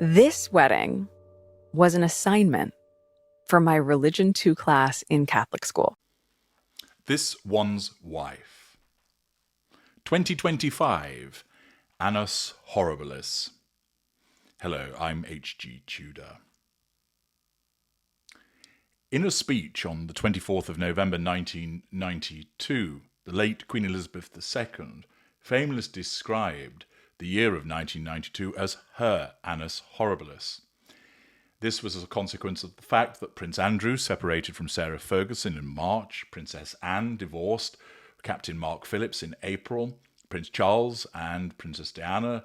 This wedding was an assignment for my Religion 2 class in Catholic school. This one's wife. 2025, Annus Horribilis. Hello, I'm H.G. Tudor. In a speech on the 24th of November 1992, the late Queen Elizabeth II famously described the year of 1992 as her Annus Horribilis. This was as a consequence of the fact that Prince Andrew separated from Sarah Ferguson in March, Princess Anne divorced Captain Mark Phillips in April, Prince Charles and Princess Diana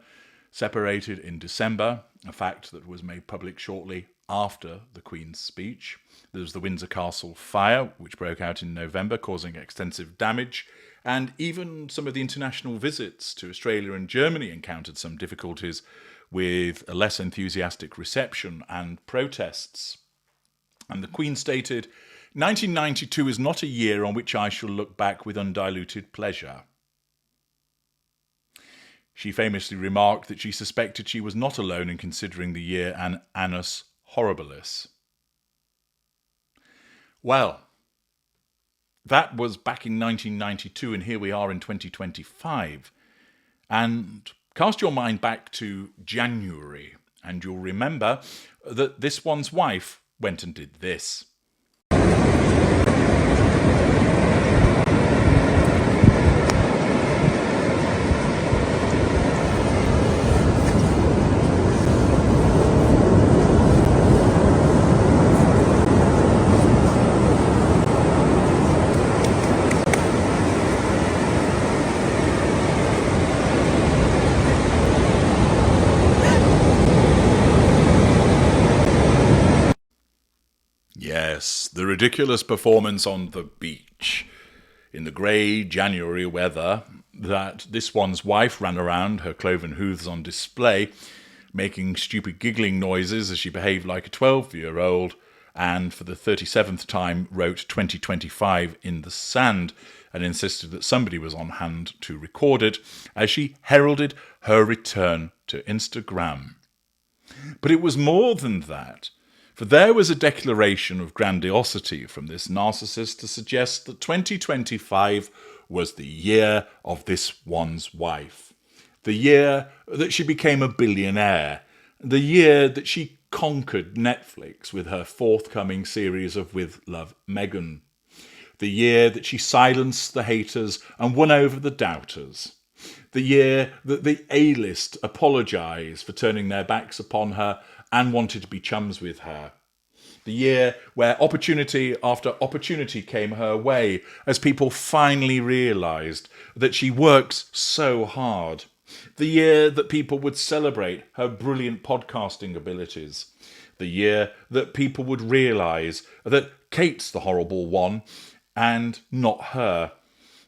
separated in December, a fact that was made public shortly after the Queen's speech. There was the Windsor Castle fire, which broke out in November, causing extensive damage, and even some of the international visits to Australia and Germany encountered some difficulties with a less enthusiastic reception and protests. And the Queen stated, "1992 is not a year on which I shall look back with undiluted pleasure." She famously remarked that she suspected she was not alone in considering the year an Annus Horribilis. Well, that was back in 1992, and here we are in 2025. And cast your mind back to January, and you'll remember that this one's wife went and did this. Yes, the ridiculous performance on the beach in the grey January weather that this one's wife ran around, her cloven hooves on display, making stupid giggling noises as she behaved like a 12-year-old, and for the 37th time wrote 2025 in the sand and insisted that somebody was on hand to record it as she heralded her return to Instagram. But it was more than that. For there was a declaration of grandiosity from this narcissist to suggest that 2025 was the year of this one's wife. The year that she became a billionaire. The year that she conquered Netflix with her forthcoming series of With Love, Meghan. The year that she silenced the haters and won over the doubters. The year that the A-list apologised for turning their backs upon her and wanted to be chums with her. The year where opportunity after opportunity came her way as people finally realised that she works so hard. The year that people would celebrate her brilliant podcasting abilities. The year that people would realise that Kate's the horrible one and not her.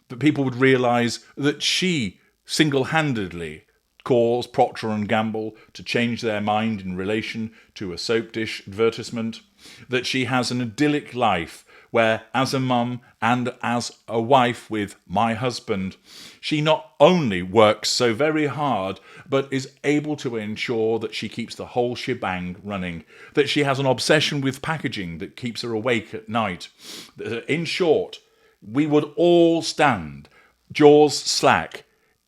That people would realise that she single-handedly caused Procter & Gamble to change their mind in relation to a soap dish advertisement, that she has an idyllic life where, as a mum and as a wife with my husband, she not only works so very hard, but is able to ensure that she keeps the whole shebang running, that she has an obsession with packaging that keeps her awake at night. In short, we would all stand jaws slack,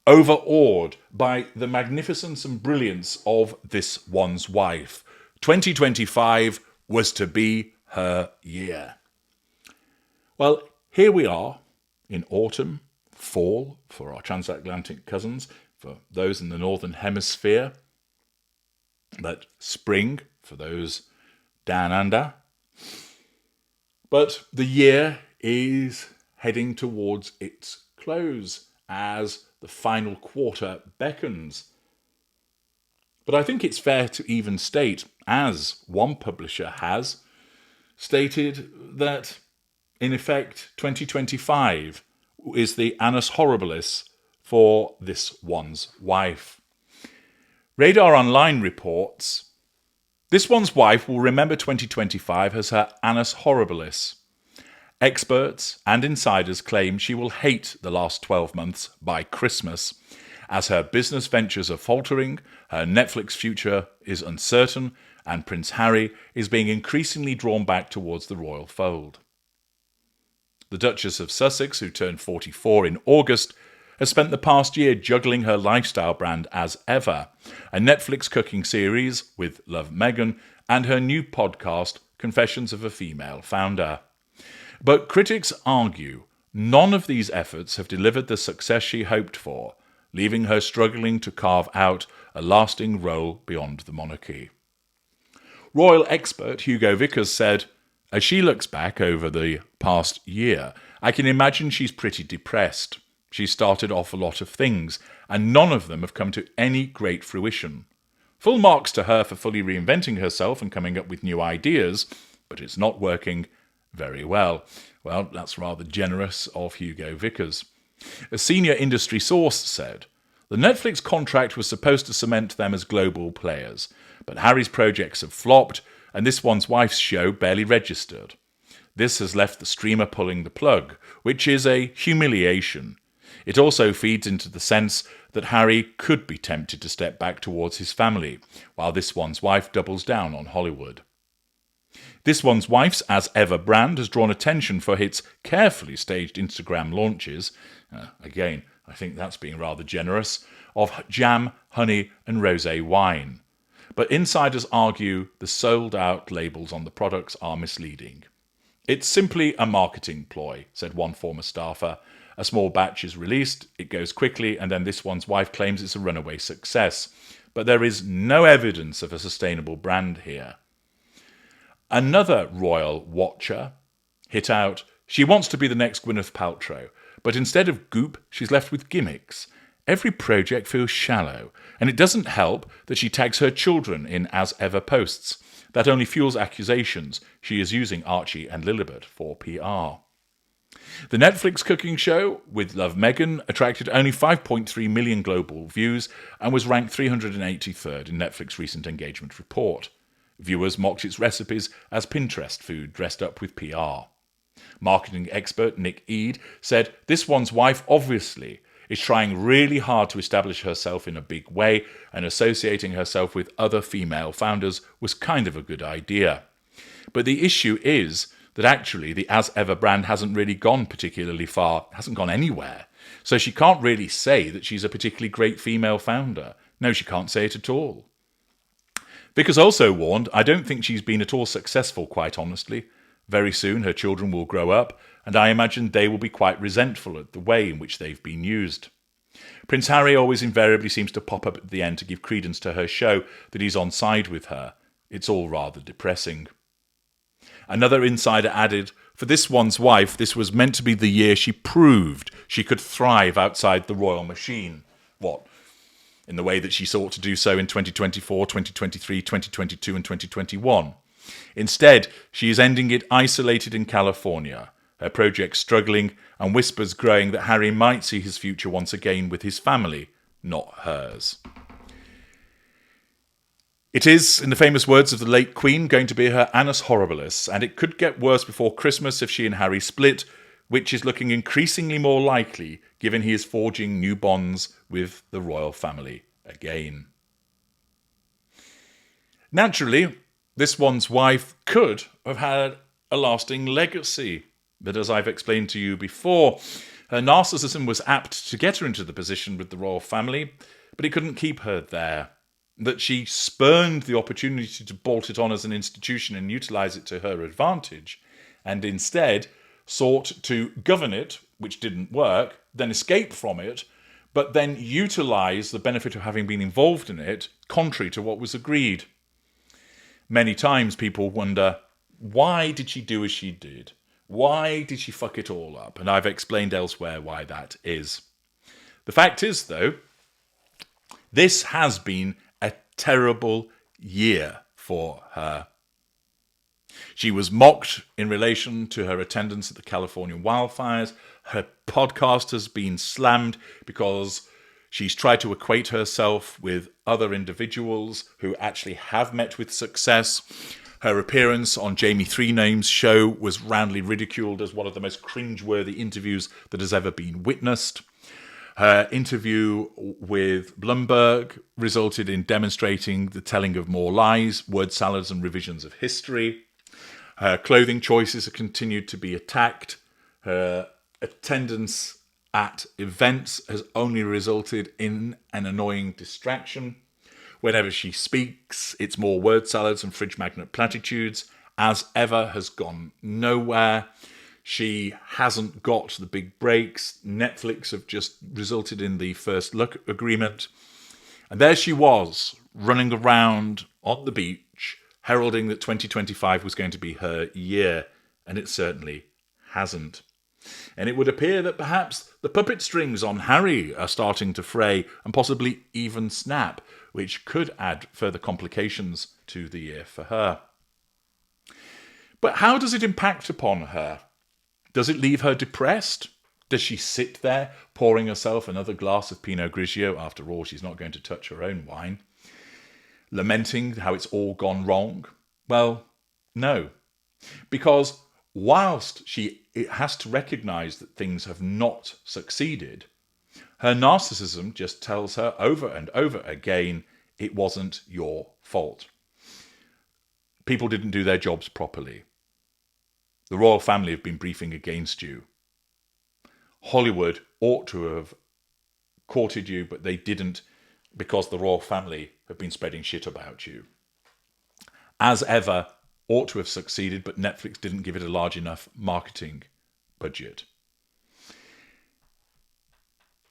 overawed by the magnificence and brilliance of this one's wife. 2025 was to be her year. Well, here we are in autumn, fall for our transatlantic cousins, for those in the northern hemisphere, but spring for those down under. But the year is heading towards its close as the final quarter beckons. But I think it's fair to even state, as one publisher has stated, that in effect 2025 is the Annus Horribilis for this one's wife. Radar Online reports, this one's wife will remember 2025 as her Annus Horribilis. Experts and insiders claim she will hate the last 12 months by Christmas, as her business ventures are faltering, Her Netflix future is uncertain, and Prince Harry is being increasingly drawn back towards the royal fold. The Duchess of Sussex, who turned 44 in August, has spent the past year juggling her lifestyle brand As Ever, a Netflix cooking series with Love Meghan, and her new podcast, Confessions of a Female Founder. But critics argue none of these efforts have delivered the success she hoped for, leaving her struggling to carve out a lasting role beyond the monarchy. Royal expert Hugo Vickers said, "As she looks back over the past year, I can imagine she's pretty depressed. She started off a lot of things, and none of them have come to any great fruition. Full marks to her for fully reinventing herself and coming up with new ideas, but it's not working very well." Well, that's rather generous of Hugo Vickers. A senior industry source said, "The Netflix contract was supposed to cement them as global players, but Harry's projects have flopped, and this one's wife's show barely registered. This has left the streamer pulling the plug, which is a humiliation. It also feeds into the sense that Harry could be tempted to step back towards his family, while This One's Wife doubles down on Hollywood." This One's Wife's As Ever brand has drawn attention for its carefully staged Instagram launches. Again, I think that's being rather generous, of jam, honey and rosé wine. But insiders argue the sold-out labels on the products are misleading. "It's simply a marketing ploy," said one former staffer. "A small batch is released, it goes quickly, and then This One's Wife claims it's a runaway success. But there is no evidence of a sustainable brand here." Another royal watcher hit out, "She wants to be the next Gwyneth Paltrow, but instead of goop, she's left with gimmicks. Every project feels shallow, and it doesn't help that she tags her children in As Ever posts. That only fuels accusations she is using Archie and Lilibet for PR." The Netflix cooking show with Love Meghan attracted only 5.3 million global views and was ranked 383rd in Netflix's recent engagement report. Viewers mocked its recipes as Pinterest food dressed up with PR. Marketing expert Nick Eade said, "This One's Wife obviously is trying really hard to establish herself in a big way, and associating herself with other female founders was kind of a good idea. But the issue is that actually the As Ever brand hasn't really gone particularly far, hasn't gone anywhere. So she can't really say that she's a particularly great female founder. No, she can't say it at all." Vickers also warned, "I don't think she's been at all successful, quite honestly. Very soon her children will grow up, and I imagine they will be quite resentful at the way in which they've been used." Prince Harry always invariably seems to pop up at the end to give credence to her show that he's on side with her. It's all rather depressing. Another insider added, "For This One's Wife, this was meant to be the year she proved she could thrive outside the royal machine." What? In the way that she sought to do so in 2024, 2023, 2022 and 2021. Instead, she is ending it isolated in California, her project struggling and whispers growing that Harry might see his future once again with his family, not hers. It is, in the famous words of the late Queen, going to be her Annus Horribilis, and it could get worse before Christmas if she and Harry split, which is looking increasingly more likely given he is forging new bonds with the royal family again. Naturally, This One's Wife could have had a lasting legacy, but as I've explained to you before, her narcissism was apt to get her into the position with the royal family, but it couldn't keep her there. That she spurned the opportunity to bolt it on as an institution and utilise it to her advantage, and instead sought to govern it, which didn't work, then escape from it, but then utilise the benefit of having been involved in it, contrary to what was agreed. Many times people wonder, why did she do as she did? Why did she fuck it all up? And I've explained elsewhere why that is. The fact is, though, this has been a terrible year for her. She was mocked in relation to her attendance at the California wildfires. Her podcast has been slammed because she's tried to equate herself with other individuals who actually have met with success. Her appearance on Jamie Three Names' show was roundly ridiculed as one of the most cringeworthy interviews that has ever been witnessed. Her interview with Bloomberg resulted in demonstrating the telling of more lies, word salads and revisions of history. Her clothing choices have continued to be attacked. Her attendance at events has only resulted in an annoying distraction. Whenever she speaks, it's more word salads and fridge magnet platitudes. As ever, has gone nowhere. She hasn't got the big breaks. Netflix have just resulted in the first look agreement. And there she was, running around on the beach, heralding that 2025 was going to be her year. And it certainly hasn't. And it would appear that perhaps the puppet strings on Harry are starting to fray and possibly even snap, which could add further complications to the year for her. But how does it impact upon her? Does it leave her depressed? Does she sit there pouring herself another glass of Pinot Grigio? After all, she's not going to touch her own wine. Lamenting how it's all gone wrong? Well, no. Because whilst she has to recognise that things have not succeeded, her narcissism just tells her over and over again, it wasn't your fault. People didn't do their jobs properly. The royal family have been briefing against you. Hollywood ought to have courted you, but they didn't because the royal family have been spreading shit about you. As ever, ought to have succeeded, but Netflix didn't give it a large enough marketing budget.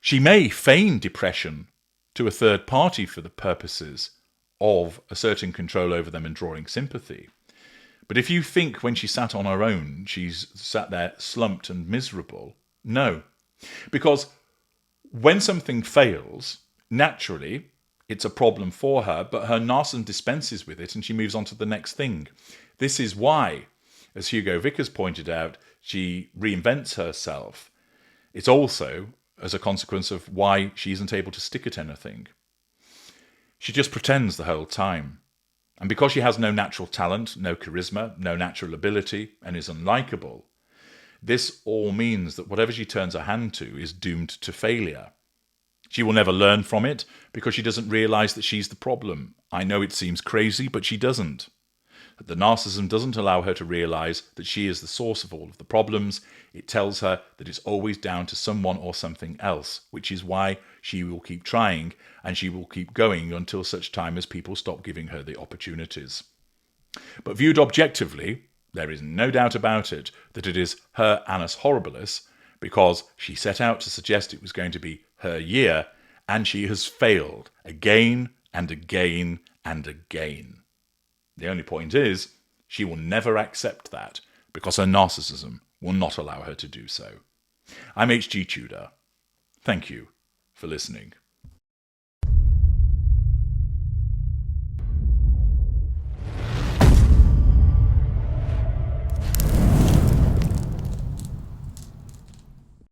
She may feign depression to a third party for the purposes of asserting control over them and drawing sympathy. But if you think when she sat on her own, she's sat there slumped and miserable, no. Because when something fails, naturally, it's a problem for her, but her narcissism dispenses with it and she moves on to the next thing. This is why, as Hugo Vickers pointed out, she reinvents herself. It's also as a consequence of why she isn't able to stick at anything. She just pretends the whole time. And because she has no natural talent, no charisma, no natural ability, and is unlikable, this all means that whatever she turns her hand to is doomed to failure. She will never learn from it because she doesn't realise that she's the problem. I know it seems crazy, but she doesn't. The narcissism doesn't allow her to realise that she is the source of all of the problems. It tells her that it's always down to someone or something else, which is why she will keep trying and she will keep going until such time as people stop giving her the opportunities. But viewed objectively, there is no doubt about it that it is her Annus Horribilis because she set out to suggest it was going to be her year and she has failed again and again and again. The only point is, she will never accept that because her narcissism will not allow her to do so. I'm H.G. Tudor. Thank you for listening.